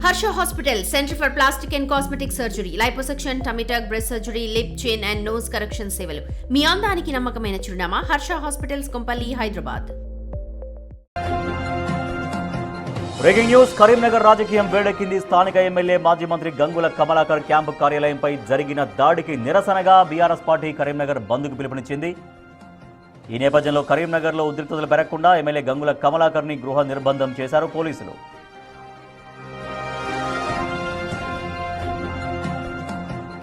Harsha Hospital, Center for Plastic and Cosmetic Surgery, Liposuction, Tummy tuck, breast surgery, lip, chin and nose correction సేవలు. మీ అందానికి నమ్మకమైన చిరునామా Harsha hospitals Kompally Hyderabad. Breaking news. Karimnagar రాజకీయం వేడెక్కింది. స్థానిక ఎమ్మెల్యే మాజీ మంత్రి గంగుల కమలాకర్ క్యాంపు కార్యాలయంపై జరిగిన దాడికి నిరసనగా బీఆర్ఎస్ పార్టీ కరీంనగర్ బంద్కు పిలుపునిచ్చింది. ఈ నేపథ్యంలో కరీంనగర్లో ఉద్రిక్తతలు పెరగకుండా ఎమ్మెల్యే గంగుల కమలాకర్ని గృహ నిర్బంధం చేశారు పోలీసులు.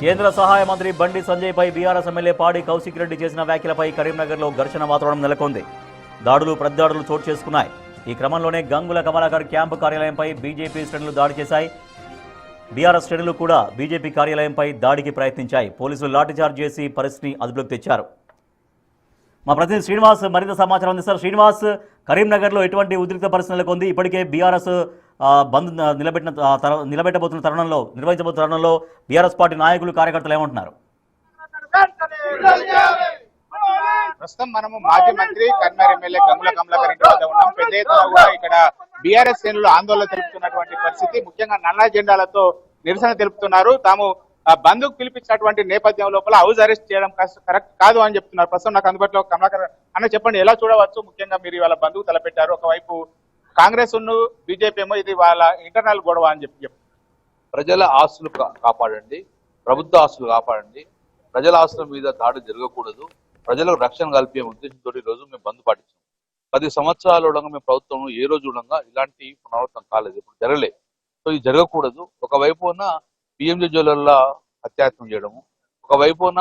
కేంద్ర సహాయ మంత్రి బండి సంజయ్పై బీఆర్ఎస్ ఎమ్మెల్యే పాడి కౌశిక్ రెడ్డి చేసిన వ్యాఖ్యలపై కరీంనగర్లో ఘర్షణ వాతావరణం నెలకొంది. దాడులు ప్రతిదాడులు చోటు చేసుకున్నాయి. ఈ క్రమంలోనే గంగుల కమలాకర్ క్యాంపు కార్యాలయంపై బీజేపీ శ్రేణులు దాడి చేశాయి. బీఆర్ఎస్ శ్రేణులు కూడా బీజేపీ కార్యాలయంపై దాడికి ప్రయత్నించాయి. పోలీసులు లాఠీచార్జ్ చేసి పరిస్థితిని అదుపులోకి తెచ్చారు. మా ప్రతినిధి శ్రీనివాస్ మరింత సమాచారం అందిస్తారు. శ్రీనివాస్, కరీంనగర్లో ఎటువంటి ఉద్రిక్త పరిస్థితి నెలకొంది? ఇప్పటికే బీఆర్ఎస్ బంద్ నిర్వహించబోతున్న తరుణంలో బీఆర్ఎస్ పార్టీ నాయకులు కార్యకర్తలు ఏమంటున్నారు? ప్రస్తుతం మనము మాజీ మంత్రి కరీంనగర్ ఎమ్మెల్యే గంగుల కమలాకర్ ఇంటి వద్ద ఉన్నాం. పెద్ద ఎత్తున కూడా ఇక్కడ బీఆర్ఎస్ శ్రేణులు ఆందోళన తెలుపుతున్నటువంటి పరిస్థితి, ముఖ్యంగా నల్ల జెండాలతో నిరసన తెలుపుతున్నారు. తాము బంధుకు పిలిపించినటువంటి నేపథ్యం లోపల హౌస్ అరెస్ట్ చేయడం కరెక్ట్ కాదు అని చెప్తున్నారు. ప్రస్తుతం నాకు అందుబాటులో కమలాకర్ అన్న, చెప్పండి ఎలా చూడవచ్చు? ముఖ్యంగా మీరు ఇవాళ బంధుకు తలపెట్టారు. ఒకవైపు కాంగ్రెస్ బీజేపీ ఏమో ఇది వాళ్ళ ఇంటర్నల్ గొడవ అని చెప్పి ప్రజల ఆస్తులు కాపాడండి, ప్రభుత్వ ఆస్తులు కాపాడండి, ప్రజల ఆస్తుల మీద దాడి జరగకూడదు, ప్రజలకు రక్షణ కల్పే ఉద్దేశంతో ఈ రోజు మేము బంద్ పాటించాం. 10 సంవత్సరాల మేము ప్రభుత్వం ఏ రోజు ఉండగా ఇలాంటి పునరావృతం కాలేదు, ఇప్పుడు జరగలేదు. సో ఇది జరగకూడదు. ఒకవైపున పిఎంజే జ్యువెలర్ల అత్యాచారం చేయడము, ఒకవైపున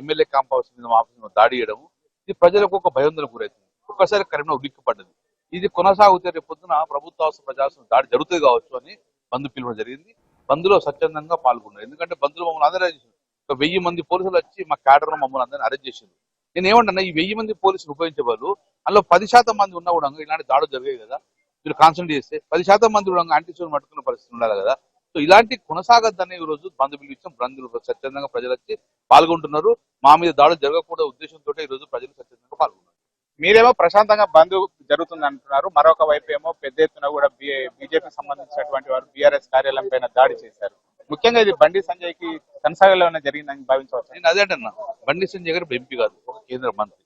ఎమ్మెల్యే క్యాంప్ హౌస్ మీద ఆఫీస్ మీద దాడి చేయడము, ఇది ప్రజలకు ఒక భయోందనకు గురవుతుంది. ఒక్కసారి కరీంనగర్ ఉలిక్కిపడ్డది. ఇది కొనసాగితే రేపు పొద్దున ప్రభుత్వ ఆస్తుల ప్రజాస్వామ్య దాడి జరుగుతుంది కావచ్చు అని బంద్ పిలువడం జరిగింది. బంద్లో స్వచ్ఛందంగా పాల్గొన్నారు. ఎందుకంటే బంద్లో మమ్మల్ని అందరూ అరెస్ట్ చేశారు. 1000 మంది పోలీసులు వచ్చి మా క్యాడర్ మమ్మల్ని అందరినీ అరెస్ట్ చేశారు. నేను ఏమంటున్నా, ఈ 1000 మంది పోలీసులు ఉపయోగించే వాళ్ళు అందులో 10% మంది ఉన్నా కూడా ఇలాంటి దాడులు జరిగాయి కదా. మీరు కాన్సన్ట్రేట్ చేస్తే 10% మంది కూడా యాంటీ సోన్ పట్టుకునే పరిస్థితి ఉండాలి కదా. సో ఇలాంటి కొనసాగద్దని ఈ రోజు బంద్ పిలిపించాం. బంద్లు స్వచ్ఛందంగా ప్రజలు వచ్చి పాల్గొంటున్నారు. మా మీద దాడులు జరగకూడదు ఉద్దేశంతో ఈ రోజు ప్రజలు స్వచ్ఛందంగా పాల్గొన్నారు. మీరేమో ప్రశాంతంగా బంద్ జరుగుతుంది అంటున్నారు, మరొక వైపు ఏమో పెద్ద ఎత్తున కూడా బీజేపీకి సంబంధించినటువంటి వారు బీఆర్ఎస్ కార్యాలయం పైన దాడి చేశారు. ముఖ్యంగా ఇది బండి సంజయ్ కి కొనసాగేలా జరిగిందని భావించవచ్చు. నేను అదే అంటున్నా, బండి సంజయ్ గారు ఎంపీ కాదు, ఒక కేంద్ర మంత్రి.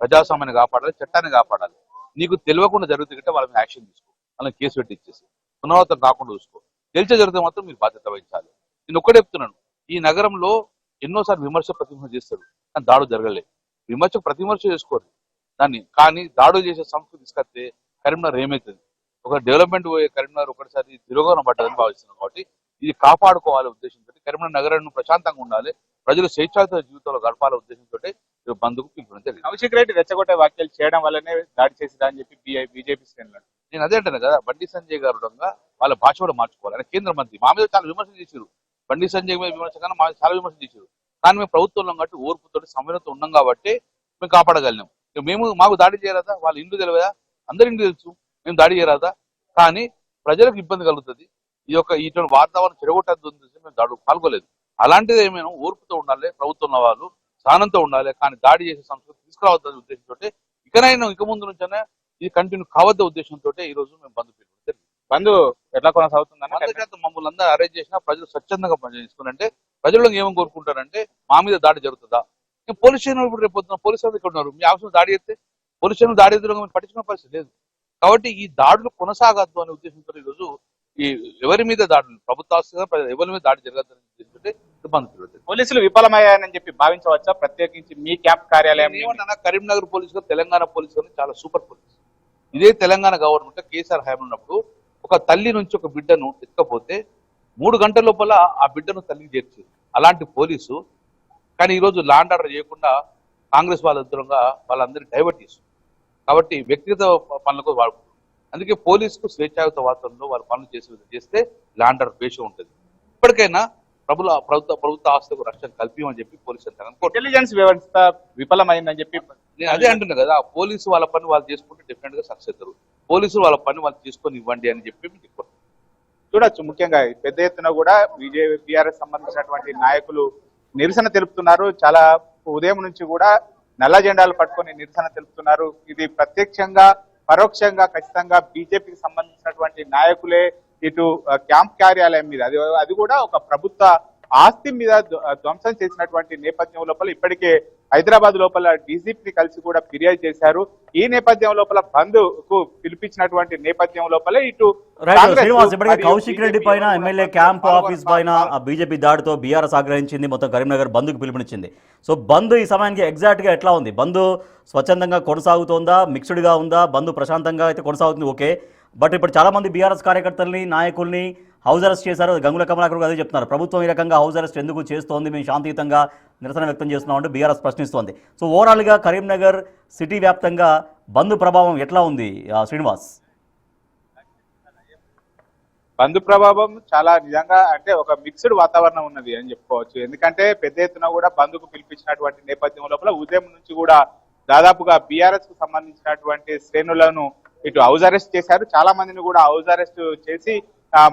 ప్రజాస్వామ్యాన్ని కాపాడాలి, చట్టాన్ని కాపాడాలి. నీకు తెలియకుండా జరుగుతుంటే వాళ్ళ మీద యాక్షన్ తీసుకో, వాళ్ళని కేసు పెట్టి ఇచ్చేసి పునరావృతం కాకుండా చూసుకో. తెలిసే జరిగితే మాత్రం మీరు బాధ్యత వహించాలి. నేను ఒక్కడే చెప్తున్నాను, ఈ నగరంలో ఎన్నోసార్లు విమర్శ ప్రతివిమర్శ చేస్తారు, కానీ దాడులు జరగలేదు. ప్రతివిమర్శ చేసుకోరు దాన్ని, కానీ దాడులు చేసే సంస్కృతి తీసుకొస్తే కరీంనగర్ ఏమవుతుంది? ఒక డెవలప్మెంట్ పోయే కరీంనగర్ ఒకటిసారి తిరోగమనం పడ్డదని భావిస్తున్నాం. కాబట్టి ఇది కాపాడుకోవాలి ఉద్దేశంతో కరీంనగర్ నగరాన్ని ప్రశాంతంగా ఉండాలి, ప్రజలు స్వేచ్ఛాయుత జీవితంలో గడపాలనే ఉద్దేశంతో బంధుకు పిలుపుని జరిగింది. కౌశిక్ రెడ్డి రెచ్చగొట్టే వ్యాఖ్యలు చేయడం వల్లనే దాడి చేసిరా అని చెప్పి బీజేపీ శ్రేణులు. నేను అదే అంటాను కదా, బండి సంజయ్ గారు వాళ్ళ భాష కూడా మార్చుకోవాలి. ఆయన కేంద్ర మంత్రి, మా మీద చాలా విమర్శలు చేశారు. బండి సంజయ్ మీద విమర్శ కన్నా మా చాలా విమర్శలు చేశారు. కానీ మేము ప్రభుత్వంలో కాబట్టి ఓర్పుతో సంవరణతో ఉన్నాం కాబట్టి మేము కాపాడగలిగాం. మాకు దాడి చేయరాదా? వాళ్ళ ఇండ్లు తెలియదా? అందరి ఇండ్లు తెలుసు, మేము దాడి చేయరాదా? కానీ ప్రజలకు ఇబ్బంది కలుగుతుంది, ఇటువంటి వాతావరణం చెడగొట్టద్దు మేము దాడు పాల్గొలేదు. అలాంటిది ఏమైనా ఓర్పుతో ఉండాలి, ప్రభుత్వంలో వాళ్ళు సహనంతో ఉండాలి. కానీ దాడి చేసే సంస్కృతి తీసుకురావద్దనే ఉద్దేశంతో ఇక ముందు నుంచైనా ఇది కంటిన్యూ కావద్ద ఉద్దేశంతో ఈ రోజు మేము బంద్ పెట్టుకుంటాం జరిగింది. బంద్ ఎట్లా కొనసాగుతుందని మమ్మల్ని అందరూ అరెస్ట్ చేసినా ప్రజలు స్వచ్ఛందంగా పనిచేసుకున్నంటే ప్రజలు ఏమని కోరుకుంటారంటే మా మీద దాడి జరుగుతుందా? పోలీస్ స్టేషన్ ఇప్పుడు రేపు పొద్దున పోలీసు వాళ్ళు ఇక్కడ ఉన్నారు, మీ ఆఫీస్ దాడి చేస్తే పోలీస్ స్టేషన్ దాడి ఎదురుగా పట్టించుకునే పరిస్థితి లేదు. కాబట్టి ఈ దాడులు కొనసాగద్దు అనే ఉద్దేశంతో ఈ రోజు ఈ ఎవరి మీద దాడులు ప్రభుత్వ ఎవరి మీద దాడి జరగద్దని ఉద్దేశంతో బంద్. పోలీసులు విఫలమయ్యాయని చెప్పి భావించవచ్చా? ప్రత్యేకించి మీ క్యాంప్ కార్యాలయం ఏమన్నా కరీంనగర్ పోలీసు తెలంగాణ పోలీసు చాలా సూపర్ పోలీసు. ఇదే తెలంగాణ గవర్నమెంట్ కేసీఆర్ హయాం ఉన్నప్పుడు ఒక తల్లి నుంచి ఒక బిడ్డను ఎత్తుకపోతే 3 గంటల లోపల ఆ బిడ్డను తల్లికి చేర్చారు అలాంటి పోలీసు. కానీ ఈరోజు లాండ్ ఆర్డర్ చేయకుండా కాంగ్రెస్ వాళ్ళ దూరంగా వాళ్ళందరినీ డైవర్ట్ చేస్తారు. కాబట్టి వ్యక్తిగత పనులకు వాడుకుంటారు. అందుకే పోలీసుకు స్వేచ్ఛాయుత వాతావరణంలో వాళ్ళ పనులు చేస్తే లాండ్ ఆర్డర్ పేష ఉంటుంది. ఇప్పటికైనా ప్రభుత్వ ఆస్తులకు రక్షణ కల్పించమని చెప్పి పోలీసు అంటారు. ఇంటెలిజెన్స్ వ్యవస్థ విఫలమైందని చెప్పి నేను అదే అంటున్నా కదా, పోలీసు వాళ్ళ పని వాళ్ళు చేసుకుంటే డెఫినెట్ గా సక్సెస్ అవుతారు. పోలీసులు వాళ్ళ పని వాళ్ళు చేసుకొని ఇవ్వండి అని చెప్పి చూడొచ్చు. ముఖ్యంగా పెద్ద ఎత్తున కూడా బీఆర్ఎస్ సంబంధించినటువంటి నాయకులు నిరసన తెలుపుతున్నారు. చాలా ఉదయం నుంచి కూడా నల్ల జెండాలు పట్టుకొని నిరసన తెలుపుతున్నారు. ఇది ప్రత్యక్షంగా పరోక్షంగా ఖచ్చితంగా బీజేపీకి సంబంధించినటువంటి నాయకులే ఇటు క్యాంప్ కార్యాలయం మీద అది కూడా ఒక ప్రభుత్వ ఆస్తి మీద ధ్వంసం చేసినటువంటి నేపథ్యం లోపల ఇప్పటికే హైదరాబాద్ లోపల డీజీపీని కలిసి కూడా ఫిర్యాదు చేశారు. ఈ నేపథ్యం లోపల బంద్ కు పిలిపించినటువంటి నేపథ్యం లోపల ఇటు శ్రీనివాస్ ఇప్పటికే కౌశిక్ రెడ్డి పైన ఎమ్మెల్యే క్యాంప్ ఆఫీస్ పైన బీజేపీ దాడితో బీఆర్ఎస్ ఆగ్రహించింది, మొత్తం కరీంనగర్ బంద్కు పిలుపునిచ్చింది. సో బంద్ ఈ సమయానికి ఎగ్జాక్ట్ గా ఎట్లా ఉంది? బంద్ స్వచ్ఛందంగా కొనసాగుతోందా, మిక్స్డ్ గా ఉందా? బంద్ ప్రశాంతంగా అయితే కొనసాగుతుంది, ఓకే. బట్ ఇప్పుడు చాలా మంది బీఆర్ఎస్ కార్యకర్తల్ని, నాయకుల్ని హౌస్ అరెస్ట్ చేశారు. గంగుల కమలాకర్ అదే చెప్తున్నారు, ప్రభుత్వం ఈ రకంగా హౌస్ అరెస్ట్ ఎందుకు చేస్తోంది, మేము శాంతియుతంగా నిరసన వ్యక్తం చేస్తున్నామంటూ బీఆర్ఎస్ ప్రశ్నిస్తోంది. సో ఓవరాల్గా కరీంనగర్ సిటీ వ్యాప్తంగా బంద్ ప్రభావం ఎట్లా ఉంది శ్రీనివాస్? బంద్ ప్రభావం చాలా నిజంగా అంటే ఒక మిక్స్డ్ వాతావరణం ఉన్నది అని చెప్పుకోవచ్చు. ఎందుకంటే పెద్ద ఎత్తున కూడా బంద్కు పిలిపించినటువంటి నేపథ్యం లోపల ఉదయం నుంచి కూడా దాదాపుగా బీఆర్ఎస్ కు సంబంధించినటువంటి శ్రేణులను ఇటు హౌస్ అరెస్ట్ చేశారు. చాలా మందిని కూడా హౌస్ అరెస్ట్ చేసి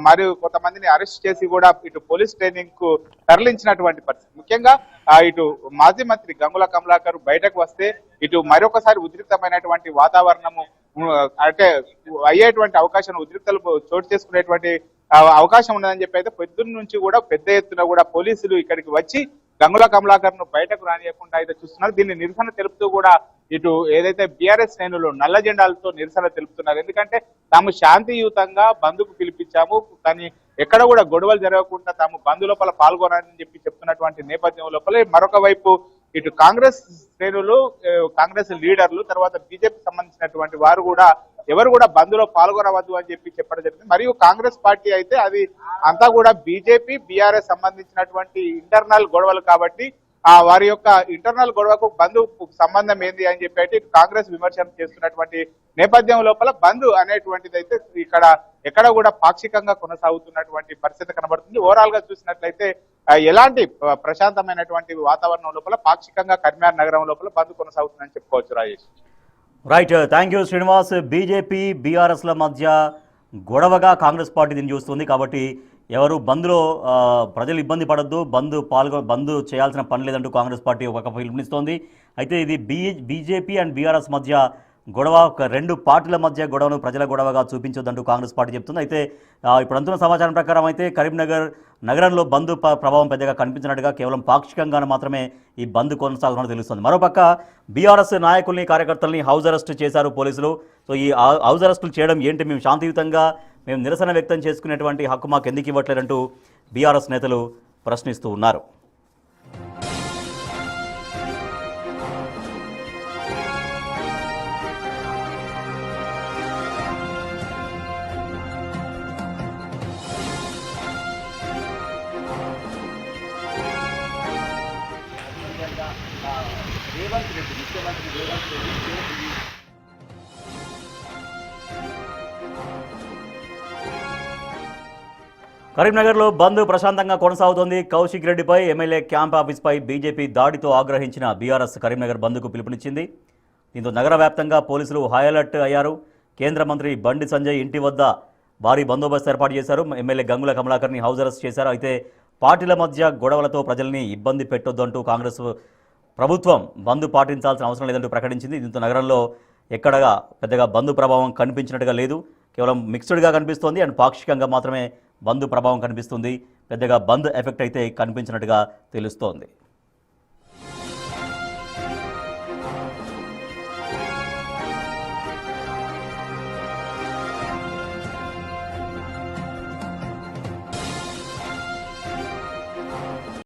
మరియు కొంతమందిని అరెస్ట్ చేసి కూడా ఇటు పోలీస్ ట్రైనింగ్ కు తరలించినటువంటి పరిస్థితి. ముఖ్యంగా ఇటు మాజీ మంత్రి గంగుల కమలాకర్ బయటకు వస్తే ఇటు మరొకసారి ఉద్రిక్తమైనటువంటి వాతావరణము అంటే అయ్యేటువంటి అవకాశం, ఉద్రిక్తలు చోటు చేసుకునేటువంటి అవకాశం ఉన్నదని చెప్పి అయితే పొద్దున్న నుంచి కూడా పెద్ద ఎత్తున కూడా పోలీసులు ఇక్కడికి వచ్చి గంగుల కమలాకర్ ను బయటకు రానియకుండా అయితే చూస్తున్నారు. దీన్ని నిరసన తెలుపుతూ కూడా ఇటు ఏదైతే బీఆర్ఎస్ శ్రేణులు నల్ల జెండాలతో నిరసన తెలుపుతున్నారు. ఎందుకంటే తాము శాంతియుతంగా బంద్కు పిలిపించాము, కానీ ఎక్కడ కూడా గొడవలు జరగకుండా తాము బంద్ లోపల పాల్గొనాలని చెప్పి చెప్తున్నటువంటి నేపథ్యం లోపల మరొక వైపు ఇటు కాంగ్రెస్ శ్రేణులు, కాంగ్రెస్ లీడర్లు, తర్వాత బీజేపీ సంబంధించినటువంటి వారు కూడా ఎవరు కూడా బంద్ లో పాల్గొనవద్దు అని చెప్పి చెప్పడం జరిగింది. మరియు కాంగ్రెస్ పార్టీ అయితే అది అంతా కూడా బీజేపీ బీఆర్ఎస్ సంబంధించినటువంటి ఇంటర్నల్ గొడవలు కాబట్టి వారి యొక్క ఇంటర్నల్ గొడవకు బంద్ సంబంధం ఏంది అని చెప్పి అయితే కాంగ్రెస్ విమర్శలు చేస్తున్నటువంటి నేపథ్యం లోపల బంద్ అనేటువంటిది అయితే ఇక్కడ ఎక్కడ కూడా పాక్షికంగా కొనసాగుతున్నటువంటి పరిస్థితి కనబడుతుంది. ఓవరాల్ గా చూసినట్లయితే ఎలాంటి ప్రశాంతమైనటువంటి వాతావరణం లోపల పాక్షికంగా కరీంనగర్ నగరం లోపల బంద్ కొనసాగుతుందని చెప్పుకోవచ్చు. Rajesh, right, thank you Srinivas. BJP బీఆర్ఎస్ల మధ్య గొడవగా కాంగ్రెస్ పార్టీ దీన్ని చూస్తుంది కాబట్టి ఎవరు బంద్లో ప్రజలు ఇబ్బంది పడద్దు, బంద్ చేయాల్సిన పని లేదంటూ కాంగ్రెస్ పార్టీ ఒక పిలుపునిస్తోంది. అయితే ఇది బీజేపీ అండ్ బీఆర్ఎస్ మధ్య గొడవ, రెండు పార్టీల మధ్య గొడవను ప్రజల గొడవగా చూపించొద్దంటూ కాంగ్రెస్ పార్టీ చెప్తుంది. అయితే ఇప్పుడు అందుతున్న సమాచారం ప్రకారం అయితే కరీంనగర్ నగరంలో బంద్ ప్రభావం పెద్దగా కనిపించినట్టుగా, కేవలం పాక్షికంగానే మాత్రమే ఈ బంద్ కొనసాగుతున్నట్టు తెలుస్తుంది. మరోపక్క బీఆర్ఎస్ నాయకుల్ని, కార్యకర్తల్ని హౌస్ అరెస్ట్ చేశారు పోలీసులు. సో ఈ హౌస్ అరెస్టులు చేయడం ఏంటి, మేము శాంతియుతంగా మేము నిరసన వ్యక్తం చేసుకునేటువంటి హక్కు మాకు ఎందుకు ఇవ్వట్లేదంటూ బీఆర్ఎస్ నేతలు ప్రశ్నిస్తూ ఉన్నారు. కరీంనగర్లో బంద్ ప్రశాంతంగా కొనసాగుతోంది. కౌశిక్ రెడ్డిపై ఎమ్మెల్యే క్యాంప్ ఆఫీస్పై బీజేపీ దాడితో ఆగ్రహించిన బీఆర్ఎస్ కరీంనగర్ బంద్కు పిలుపునిచ్చింది. దీంతో నగర వ్యాప్తంగా పోలీసులు హై అలర్ట్ అయ్యారు. కేంద్ర మంత్రి బండి సంజయ్ ఇంటి వద్ద భారీ బందోబస్తు ఏర్పాటు చేశారు. ఎమ్మెల్యే గంగుల కమలాకర్ని హౌస్ అరెస్ట్ చేశారు. అయితే పార్టీల మధ్య గొడవలతో ప్రజల్ని ఇబ్బంది పెట్టొద్దంటూ కాంగ్రెస్ ప్రభుత్వం బంద్ పాటించాల్సిన అవసరం లేదంటూ ప్రకటించింది. దీంతో నగరంలో ఎక్కడగా పెద్దగా బంద్ ప్రభావం కనిపించినట్టుగా లేదు, కేవలం మిక్స్డ్గా కనిపిస్తోంది అండ్ పాక్షికంగా మాత్రమే బంద్ ప్రభావం కనిపిస్తుంది. పెద్దగా బంద్ ఎఫెక్ట్ అయితే కనిపించినట్టుగా తెలుస్తోంది.